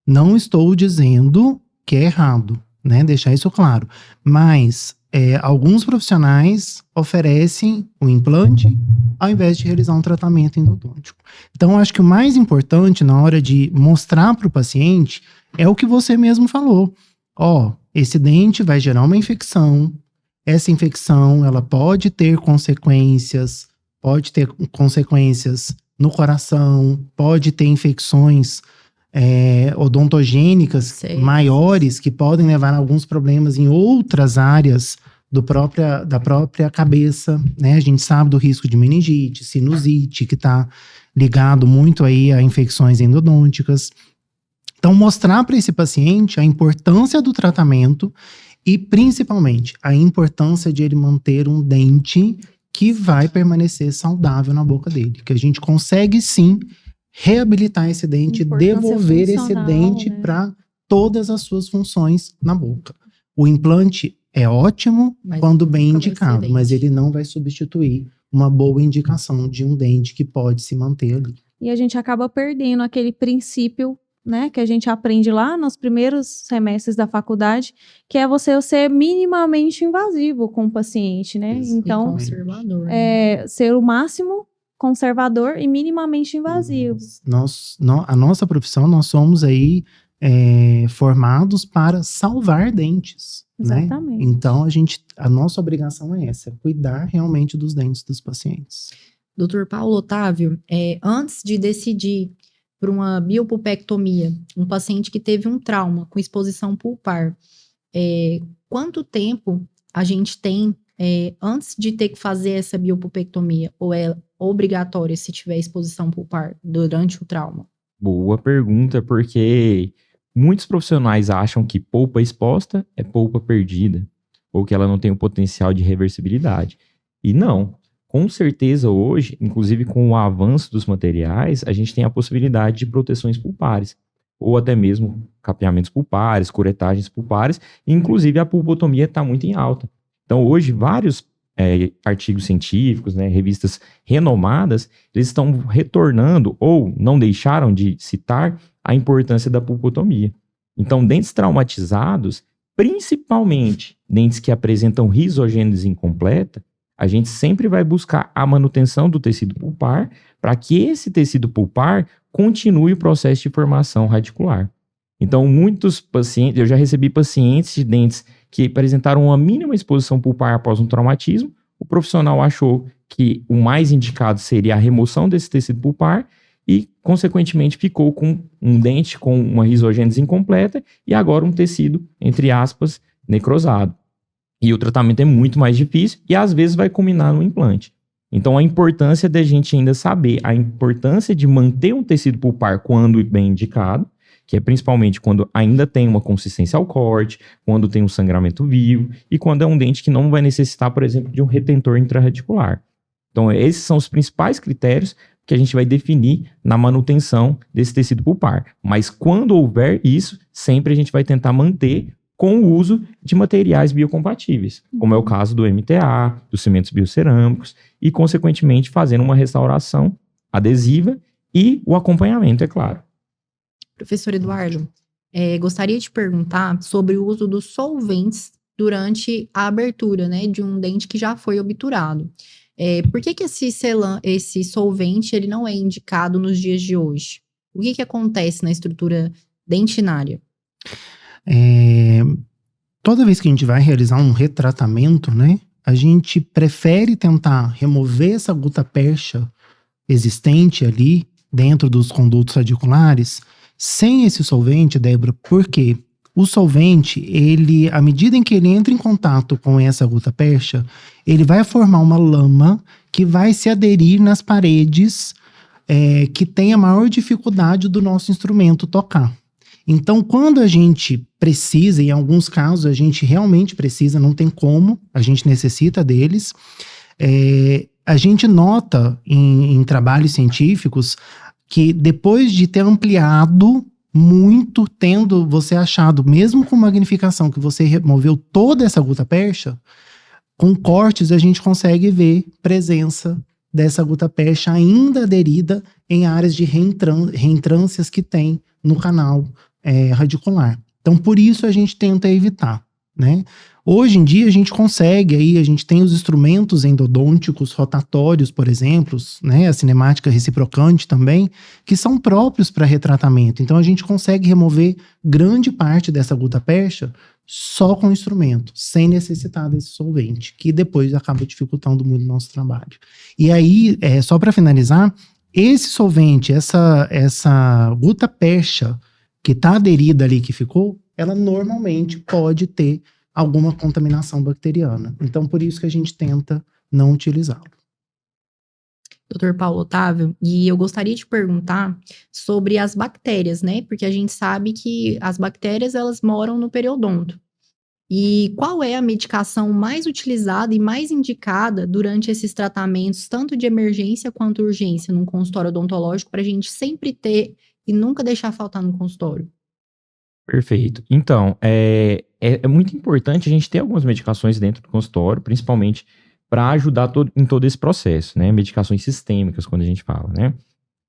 [SPEAKER 2] Não estou dizendo que é errado, né? Deixar isso claro. Mas alguns profissionais oferecem o implante ao invés de realizar um tratamento endodôntico. Então, acho que o mais importante na hora de mostrar para o paciente é o que você mesmo falou. Esse dente vai gerar uma infecção. Essa infecção, ela pode ter consequências no coração, pode ter infecções odontogênicas maiores que podem levar a alguns problemas em outras áreas da própria cabeça, né? A gente sabe do risco de meningite, sinusite, que está ligado muito aí a infecções endodônticas. Então, mostrar para esse paciente a importância do tratamento e, principalmente, a importância de ele manter um dente que vai permanecer saudável na boca dele. Que a gente consegue, sim, reabilitar esse dente, devolver esse dente, né, para todas as suas funções na boca. O implante é ótimo quando bem indicado, mas ele não vai substituir uma boa indicação de um dente que pode se manter ali.
[SPEAKER 1] E a gente acaba perdendo aquele princípio, né, que a gente aprende lá nos primeiros semestres da faculdade, que é você ser minimamente invasivo com o paciente, né? Então,
[SPEAKER 5] conservador,
[SPEAKER 1] ser o máximo conservador e minimamente invasivo.
[SPEAKER 2] A nossa profissão, nós somos aí formados para salvar dentes.
[SPEAKER 1] Exatamente.
[SPEAKER 2] Né? Então, a nossa obrigação é essa, cuidar realmente dos dentes dos pacientes.
[SPEAKER 5] Dr. Paulo Otávio, antes de decidir por uma biopulpectomia, um paciente que teve um trauma com exposição pulpar, quanto tempo a gente tem antes de ter que fazer essa biopulpectomia? Ou é obrigatória se tiver exposição pulpar durante o trauma?
[SPEAKER 3] Boa pergunta, porque muitos profissionais acham que polpa exposta é polpa perdida, ou que ela não tem o potencial de reversibilidade. E não. Com certeza hoje, inclusive com o avanço dos materiais, a gente tem a possibilidade de proteções pulpares, ou até mesmo capeamentos pulpares, curetagens pulpares, e inclusive a pulpotomia está muito em alta. Então hoje vários artigos científicos, né, revistas renomadas, eles estão retornando ou não deixaram de citar a importância da pulpotomia. Então dentes traumatizados, principalmente dentes que apresentam risogênese incompleta, a gente sempre vai buscar a manutenção do tecido pulpar para que esse tecido pulpar continue o processo de formação radicular. Então, muitos pacientes, eu já recebi pacientes de dentes que apresentaram uma mínima exposição pulpar após um traumatismo. O profissional achou que o mais indicado seria a remoção desse tecido pulpar e, consequentemente, ficou com um dente com uma risogênese incompleta e agora um tecido, entre aspas, necrosado. E o tratamento é muito mais difícil e, às vezes, vai culminar no implante. Então, a importância da gente ainda saber a importância de manter um tecido pulpar quando bem indicado, que é principalmente quando ainda tem uma consistência ao corte, quando tem um sangramento vivo e quando é um dente que não vai necessitar, por exemplo, de um retentor intrarradicular. Então, esses são os principais critérios que a gente vai definir na manutenção desse tecido pulpar. Mas quando houver isso, sempre a gente vai tentar manter com o uso de materiais biocompatíveis, como é o caso do MTA, dos cimentos biocerâmicos e, consequentemente, fazendo uma restauração adesiva e o acompanhamento, é claro.
[SPEAKER 5] Professor Eduardo, gostaria de perguntar sobre o uso dos solventes durante a abertura, né, de um dente que já foi obturado. Por que esse solvente ele não é indicado nos dias de hoje? O que acontece na estrutura dentinária?
[SPEAKER 2] Toda vez que a gente vai realizar um retratamento, né, a gente prefere tentar remover essa gutta-percha existente ali dentro dos condutos radiculares sem esse solvente, Débora, porque o solvente, ele, à medida em que ele entra em contato com essa gutta-percha, ele vai formar uma lama que vai se aderir nas paredes que tem a maior dificuldade do nosso instrumento tocar. Então, quando a gente precisa, em alguns casos a gente realmente precisa, não tem como, a gente necessita deles, a gente nota em trabalhos científicos que depois de ter ampliado muito, tendo você achado, mesmo com magnificação, que você removeu toda essa gutta-percha, com cortes a gente consegue ver presença dessa gutta-percha ainda aderida em áreas de reentrâncias que tem no canal radicular. Então, por isso a gente tenta evitar, né? Hoje em dia a gente consegue, a gente tem os instrumentos endodônticos rotatórios, por exemplo, né, a cinemática reciprocante também, que são próprios para retratamento. Então a gente consegue remover grande parte dessa gutta-percha só com o instrumento, sem necessitar desse solvente, que depois acaba dificultando muito o nosso trabalho. E aí, só para finalizar, esse solvente, essa gutta-percha que está aderida ali, que ficou, ela normalmente pode ter alguma contaminação bacteriana. Então, por isso que a gente tenta não utilizá-lo.
[SPEAKER 5] Dr. Paulo Otávio, e eu gostaria de perguntar sobre as bactérias, né? Porque a gente sabe que as bactérias, elas moram no periodonto. E qual é a medicação mais utilizada e mais indicada durante esses tratamentos, tanto de emergência quanto urgência, num consultório odontológico, para a gente sempre ter e nunca deixar faltar no consultório?
[SPEAKER 3] Perfeito. Então, é muito importante a gente ter algumas medicações dentro do consultório, principalmente para ajudar em todo esse processo, né? Medicações sistêmicas, quando a gente fala, né?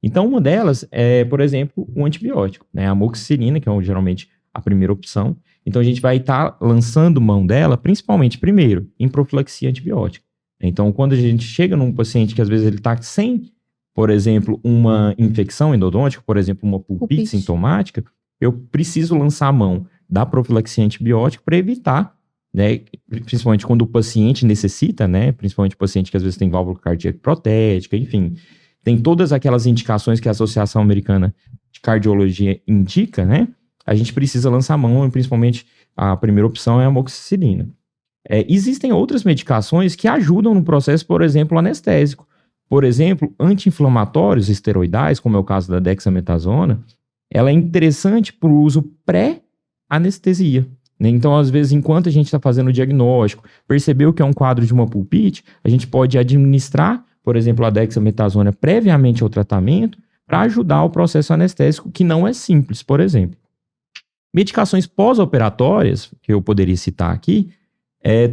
[SPEAKER 3] Então, uma delas é, por exemplo, um antibiótico, né? A amoxicilina, que é geralmente a primeira opção. Então, a gente vai estar lançando mão dela, principalmente, primeiro, em profilaxia antibiótica. Então, quando a gente chega num paciente que às vezes ele está sem, por exemplo, uma infecção endodôntica, por exemplo, uma pulpite sintomática, eu preciso lançar a mão da profilaxia antibiótica para evitar, né, principalmente quando o paciente necessita, né, principalmente o paciente que às vezes tem válvula cardíaca protética, enfim, tem todas aquelas indicações que a Associação Americana de Cardiologia indica, né, a gente precisa lançar a mão, e principalmente a primeira opção é a amoxicilina. Existem outras medicações que ajudam no processo, por exemplo, anestésico. Por exemplo, anti-inflamatórios esteroidais, como é o caso da dexametasona, ela é interessante para o uso pré-anestesia. Né? Então, às vezes, enquanto a gente está fazendo o diagnóstico, percebeu que é um quadro de uma pulpite, a gente pode administrar, por exemplo, a dexametasona previamente ao tratamento para ajudar o processo anestésico, que não é simples, por exemplo. Medicações pós-operatórias, que eu poderia citar aqui,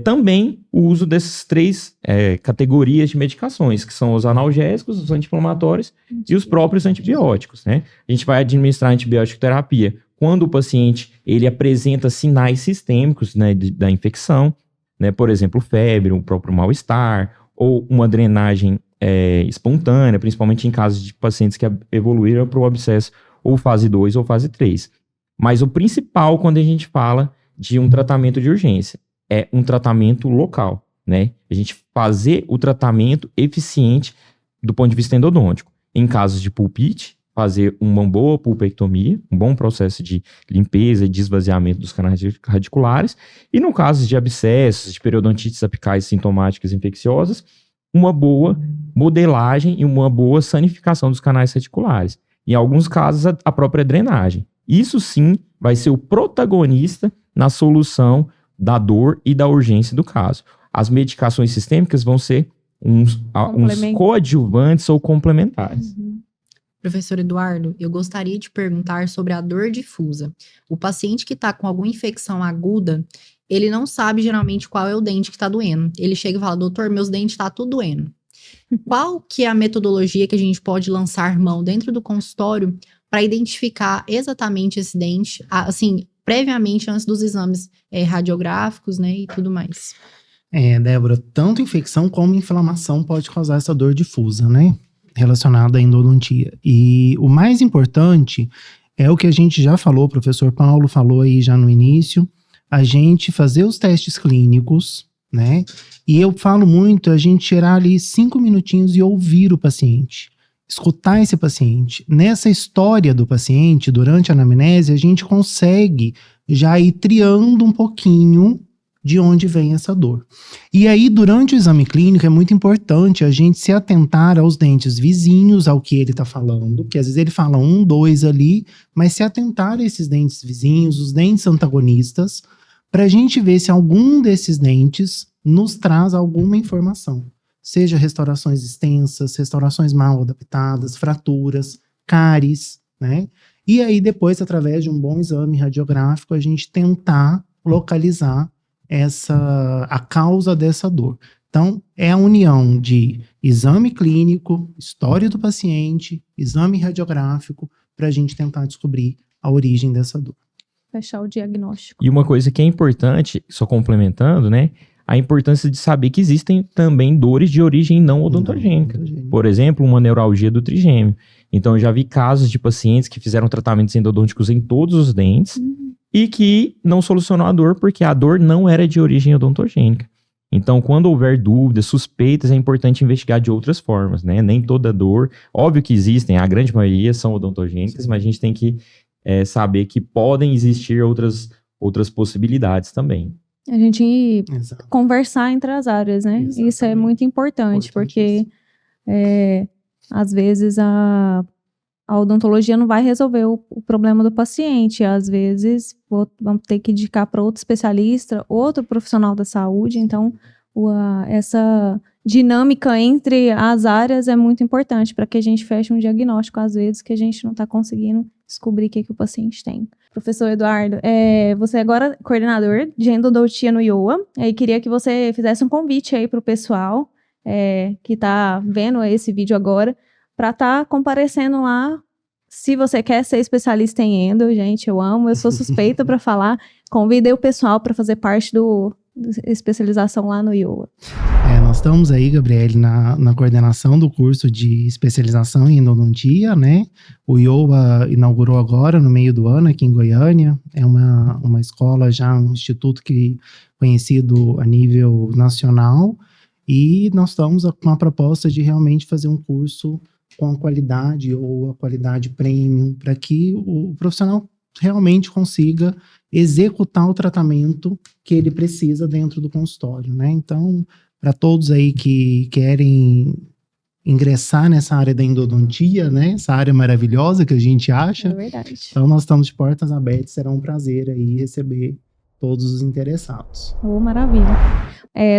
[SPEAKER 3] também o uso dessas três categorias de medicações, que são os analgésicos, os anti-inflamatórios e os próprios antibióticos, né? A gente vai administrar antibiótico terapia quando o paciente ele apresenta sinais sistêmicos, né, da infecção, né? Por exemplo, febre, o próprio mal-estar, ou uma drenagem espontânea, principalmente em casos de pacientes que evoluíram para o abscesso ou fase 2 ou fase 3. Mas o principal quando a gente fala de um tratamento de urgência é um tratamento local, né? A gente fazer o tratamento eficiente do ponto de vista endodôntico. Em casos de pulpite, fazer uma boa pulpectomia, um bom processo de limpeza e de esvaziamento dos canais radiculares. E no caso de abscessos, de periodontites apicais sintomáticas infecciosas, uma boa modelagem e uma boa sanificação dos canais radiculares. Em alguns casos, a própria drenagem. Isso sim vai ser o protagonista na solução da dor e da urgência do caso. As medicações sistêmicas vão ser uns coadjuvantes ou complementares.
[SPEAKER 5] Professor Eduardo, eu gostaria de perguntar sobre a dor difusa. O paciente que está com alguma infecção aguda, ele não sabe geralmente qual é o dente que está doendo. Ele chega e fala, doutor, meus dentes estão tudo doendo. Qual que é a metodologia que a gente pode lançar mão dentro do consultório para identificar exatamente esse dente, assim, previamente antes dos exames radiográficos, né, e tudo mais?
[SPEAKER 2] Débora, tanto infecção como inflamação pode causar essa dor difusa, né? Relacionada à endodontia. E o mais importante é o que a gente já falou, o professor Paulo falou aí já no início, a gente fazer os testes clínicos, né? E eu falo muito a gente tirar ali 5 minutinhos e ouvir o paciente, escutar esse paciente. Nessa história do paciente, durante a anamnese, a gente consegue já ir triando um pouquinho de onde vem essa dor. E aí, durante o exame clínico, é muito importante a gente se atentar aos dentes vizinhos, ao que ele está falando, que às vezes ele fala 1, 2 ali, mas se atentar a esses dentes vizinhos, os dentes antagonistas, para a gente ver se algum desses dentes nos traz alguma informação. Seja restaurações extensas, restaurações mal adaptadas, fraturas, cáries, né? E aí, depois, através de um bom exame radiográfico, a gente tentar localizar a causa dessa dor. Então, é a união de exame clínico, história do paciente, exame radiográfico, para a gente tentar descobrir a origem dessa dor.
[SPEAKER 1] Fechar o diagnóstico.
[SPEAKER 3] E uma coisa que é importante, só complementando, né? A importância de saber que existem também dores de origem não odontogênica. Por exemplo, uma neuralgia do trigêmeo. Então, eu já vi casos de pacientes que fizeram tratamentos endodônticos em todos os dentes, e que não solucionou a dor porque a dor não era de origem odontogênica. Então, quando houver dúvidas, suspeitas, é importante investigar de outras formas, né? Nem toda dor, óbvio que existem, a grande maioria são odontogênicas, mas a gente tem que saber que podem existir outras possibilidades também.
[SPEAKER 1] A gente conversar entre as áreas, né? Exatamente. Isso é muito importante, porque às vezes a odontologia não vai resolver o problema do paciente. Às vezes, vamos ter que indicar para outro especialista, outro profissional da saúde. Então, essa dinâmica entre as áreas é muito importante para que a gente feche um diagnóstico, às vezes, que a gente não está conseguindo descobrir o que o paciente tem. Professor Eduardo, você agora é coordenador de endodontia no IOA. E queria que você fizesse um convite aí para o pessoal que está vendo esse vídeo agora, para estar comparecendo lá. Se você quer ser especialista em endo, gente, eu amo, eu sou suspeita para falar. Convidei o pessoal para fazer parte da especialização lá no IOA.
[SPEAKER 2] Nós estamos aí, Gabriele, na coordenação do curso de especialização em endodontia, né? O IOA inaugurou agora, no meio do ano, aqui em Goiânia. É uma escola já, um instituto conhecido a nível nacional. E nós estamos com a proposta de realmente fazer um curso com a qualidade ou a qualidade premium, para que o profissional realmente consiga executar o tratamento que ele precisa dentro do consultório, né? Então, para todos aí que querem ingressar nessa área da endodontia, né? Essa área maravilhosa que a gente acha.
[SPEAKER 1] É verdade.
[SPEAKER 2] Então, nós estamos de portas abertas, será um prazer aí receber todos os interessados.
[SPEAKER 1] Maravilha.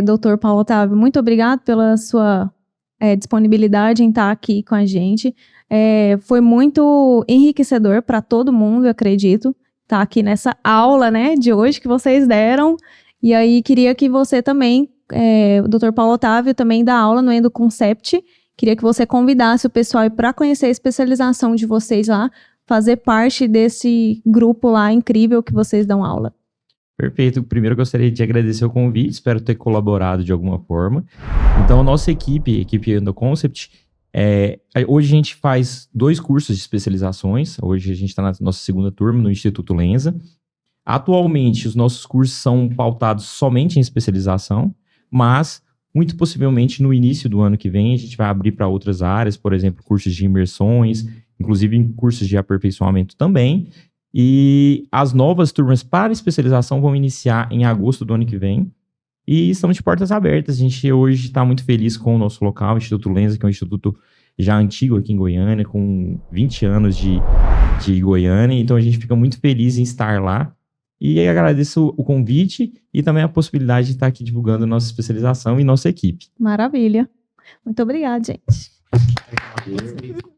[SPEAKER 1] Doutor Paulo Otávio, muito obrigado pela sua disponibilidade em estar aqui com a gente. Foi muito enriquecedor para todo mundo, eu acredito, estar aqui nessa aula, né, de hoje que vocês deram. E aí, queria que você também, o Dr. Paulo Otávio também dá aula no EndoConcept. Queria que você convidasse o pessoal para conhecer a especialização de vocês lá, fazer parte desse grupo lá incrível que vocês dão aula.
[SPEAKER 3] Perfeito. Primeiro, eu gostaria de agradecer o convite, espero ter colaborado de alguma forma. Então, a nossa equipe EndoConcept, hoje a gente faz 2 cursos de especializações. Hoje a gente está na nossa segunda turma no Instituto Lenza. Atualmente, os nossos cursos são pautados somente em especialização, mas muito possivelmente no início do ano que vem a gente vai abrir para outras áreas, por exemplo, cursos de imersões, inclusive em cursos de aperfeiçoamento também. E as novas turmas para especialização vão iniciar em agosto do ano que vem. E estamos de portas abertas. A gente hoje está muito feliz com o nosso local, o Instituto Lenza, que é um instituto já antigo aqui em Goiânia, com 20 anos de Goiânia. Então a gente fica muito feliz em estar lá. E agradeço o convite e também a possibilidade de estar aqui divulgando nossa especialização e nossa equipe.
[SPEAKER 1] Maravilha. Muito obrigada, gente.